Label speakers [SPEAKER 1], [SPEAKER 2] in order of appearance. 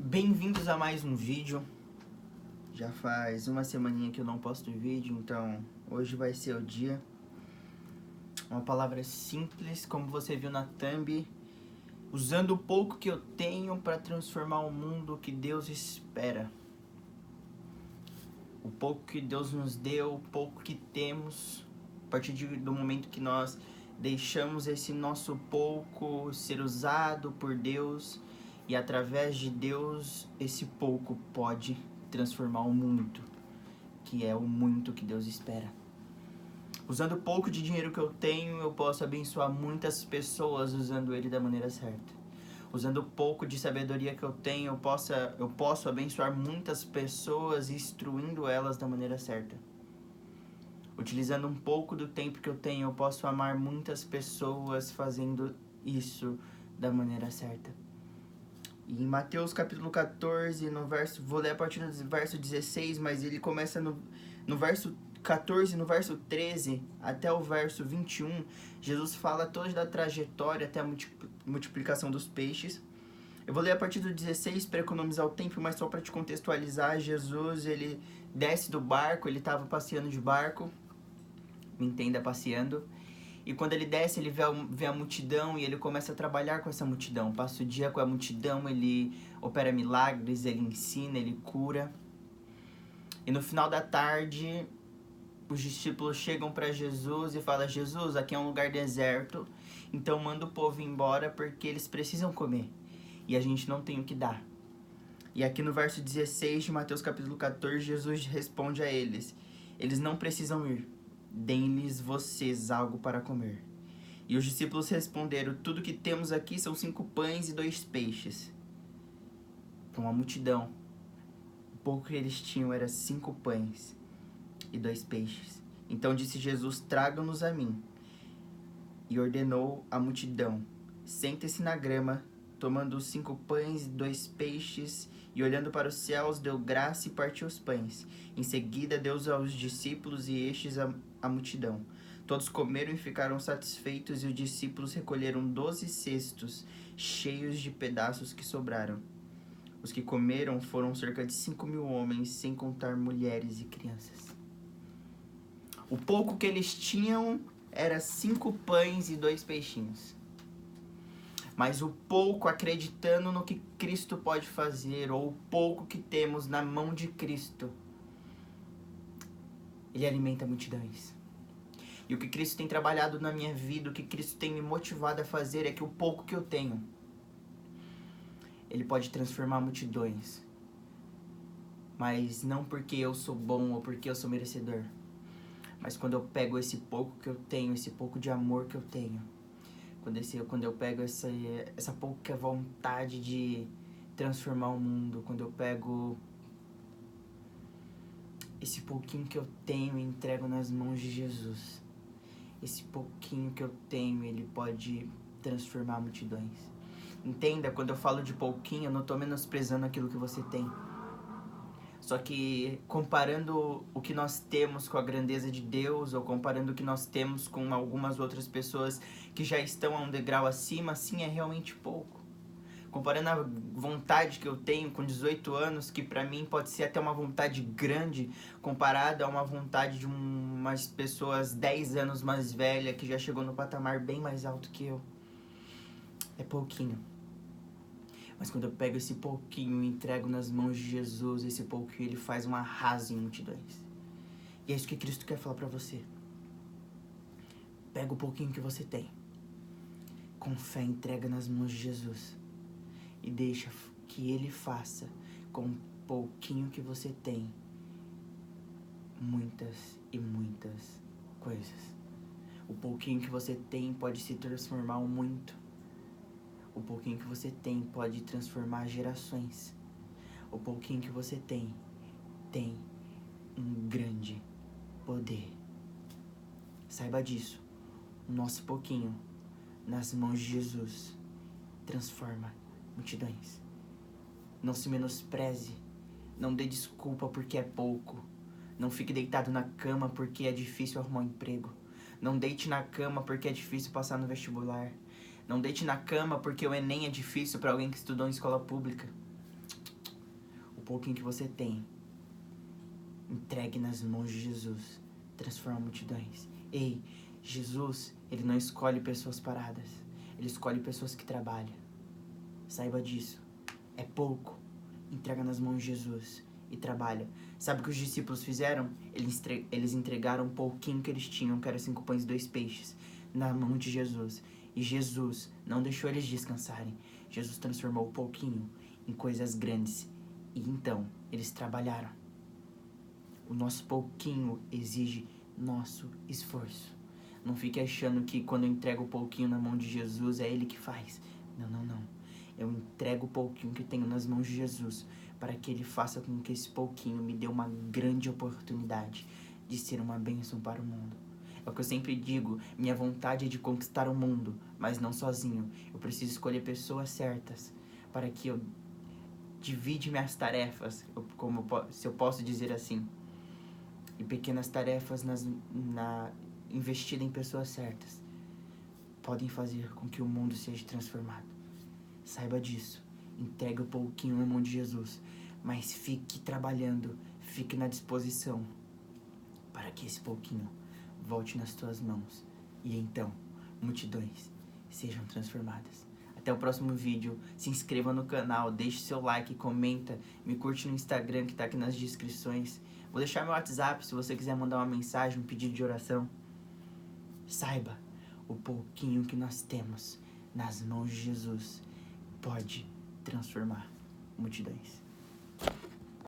[SPEAKER 1] Bem-vindos a mais um vídeo. Já faz uma semaninha que eu não posto vídeo, então hoje vai ser o dia. Uma palavra simples, como você viu na thumb, usando o pouco que eu tenho para transformar o mundo que Deus espera. O pouco que Deus nos deu, o pouco que temos, a partir do momento que nós deixamos esse nosso pouco ser usado por Deus, e através de Deus, esse pouco pode transformar o muito, que é o muito que Deus espera. Usando o pouco de dinheiro que eu tenho, eu posso abençoar muitas pessoas usando ele da maneira certa. Usando o pouco de sabedoria que eu tenho, eu posso abençoar muitas pessoas instruindo elas da maneira certa. Utilizando um pouco do tempo que eu tenho, eu posso amar muitas pessoas fazendo isso da maneira certa. E em Mateus capítulo 14, vou ler a partir do verso 16, mas ele começa no verso 14, no verso 13 até o verso 21, Jesus fala toda da trajetória até a multiplicação dos peixes. Eu vou ler a partir do 16 para economizar o tempo, mas só para te contextualizar, Jesus, ele desce do barco, ele estava passeando de barco, me entenda, passeando. E quando ele desce, ele vê a multidão e ele começa a trabalhar com essa multidão. Passa o dia com a multidão, ele opera milagres, ele ensina, ele cura. E no final da tarde, os discípulos chegam para Jesus e falam: Jesus, aqui é um lugar deserto, então manda o povo embora porque eles precisam comer. E a gente não tem o que dar. E aqui no verso 16 de Mateus capítulo 14, Jesus responde a eles: eles não precisam ir. Deem-lhes vocês algo para comer. E os discípulos responderam: tudo que temos aqui são 5 pães e 2 peixes. Para uma multidão, o pouco que eles tinham era 5 pães e 2 peixes. Então disse Jesus: tragam-nos a mim. E ordenou à multidão: sente-se na grama. Tomando os 5 pães e 2 peixes, e olhando para os céus, deu graça e partiu os pães. Em seguida, deu aos discípulos e estes à multidão. Todos comeram e ficaram satisfeitos, e os discípulos recolheram 12 cestos, cheios de pedaços que sobraram. Os que comeram foram cerca de 5.000 homens, sem contar mulheres e crianças. O pouco que eles tinham era 5 pães e 2 peixinhos. Mas o pouco acreditando no que Cristo pode fazer, ou o pouco que temos na mão de Cristo, ele alimenta multidões. E o que Cristo tem trabalhado na minha vida, o que Cristo tem me motivado a fazer é que o pouco que eu tenho, ele pode transformar multidões. Mas não porque eu sou bom ou porque eu sou merecedor. Mas quando eu pego esse pouco que eu tenho, esse pouco de amor que eu tenho, quando eu pego essa pouca vontade de transformar o mundo, quando eu pego esse pouquinho que eu tenho e entrego nas mãos de Jesus, esse pouquinho que eu tenho, ele pode transformar multidões. Entenda, quando eu falo de pouquinho, eu não estou menosprezando aquilo que você tem. Só que comparando o que nós temos com a grandeza de Deus, ou comparando o que nós temos com algumas outras pessoas que já estão a um degrau acima, sim, é realmente pouco. Comparando a vontade que eu tenho com 18 anos, que pra mim pode ser até uma vontade grande, comparada a uma vontade de umas pessoas 10 anos mais velha, que já chegou no patamar bem mais alto que eu. É pouquinho. Mas quando eu pego esse pouquinho e entrego nas mãos de Jesus, esse pouquinho ele faz um arraso em multidões. E é isso que Cristo quer falar pra você. Pega o pouquinho que você tem, com fé, entrega nas mãos de Jesus. E deixa que ele faça com o pouquinho que você tem muitas e muitas coisas. O pouquinho que você tem pode se transformar em muito. O pouquinho que você tem pode transformar gerações. O pouquinho que você tem um grande poder. Saiba disso. O nosso pouquinho nas mãos de Jesus transforma multidões. Não se menospreze. Não dê desculpa porque é pouco. Não fique deitado na cama porque é difícil arrumar um emprego. Não deite na cama porque é difícil passar no vestibular. Não deite na cama porque o Enem é difícil para alguém que estudou em escola pública. pouquinho que você tem, entregue nas mãos de Jesus. Transforma multidões. Ei, Jesus, ele não escolhe pessoas paradas. Ele escolhe pessoas que trabalham. Saiba disso. É pouco. Entrega nas mãos de Jesus e trabalha. Sabe o que os discípulos fizeram? Eles entregaram um pouquinho que eles tinham, que era 5 pães e 2 peixes, na mão de Jesus. E Jesus não deixou eles descansarem. Jesus transformou o pouquinho em coisas grandes. E então, eles trabalharam. O nosso pouquinho exige nosso esforço. Não fique achando que quando eu entrego o pouquinho na mão de Jesus, é Ele que faz. Não, não, não. Eu entrego o pouquinho que tenho nas mãos de Jesus para que Ele faça com que esse pouquinho me dê uma grande oportunidade de ser uma bênção para o mundo. É o que eu sempre digo, minha vontade é de conquistar o mundo, mas não sozinho. Eu preciso escolher pessoas certas para que eu divide minhas tarefas, se eu posso dizer assim, e pequenas tarefas investida em pessoas certas podem fazer com que o mundo seja transformado. Saiba disso. Entregue um pouquinho na mão de Jesus, mas fique trabalhando, fique na disposição para que esse pouquinho volte nas tuas mãos e então multidões sejam transformadas. Até o próximo vídeo. Se inscreva no canal, deixe seu like, comenta, me curte no Instagram que tá aqui nas descrições. Vou deixar meu WhatsApp se você quiser mandar uma mensagem, um pedido de oração. Saiba, o pouquinho que nós temos nas mãos de Jesus pode transformar multidões.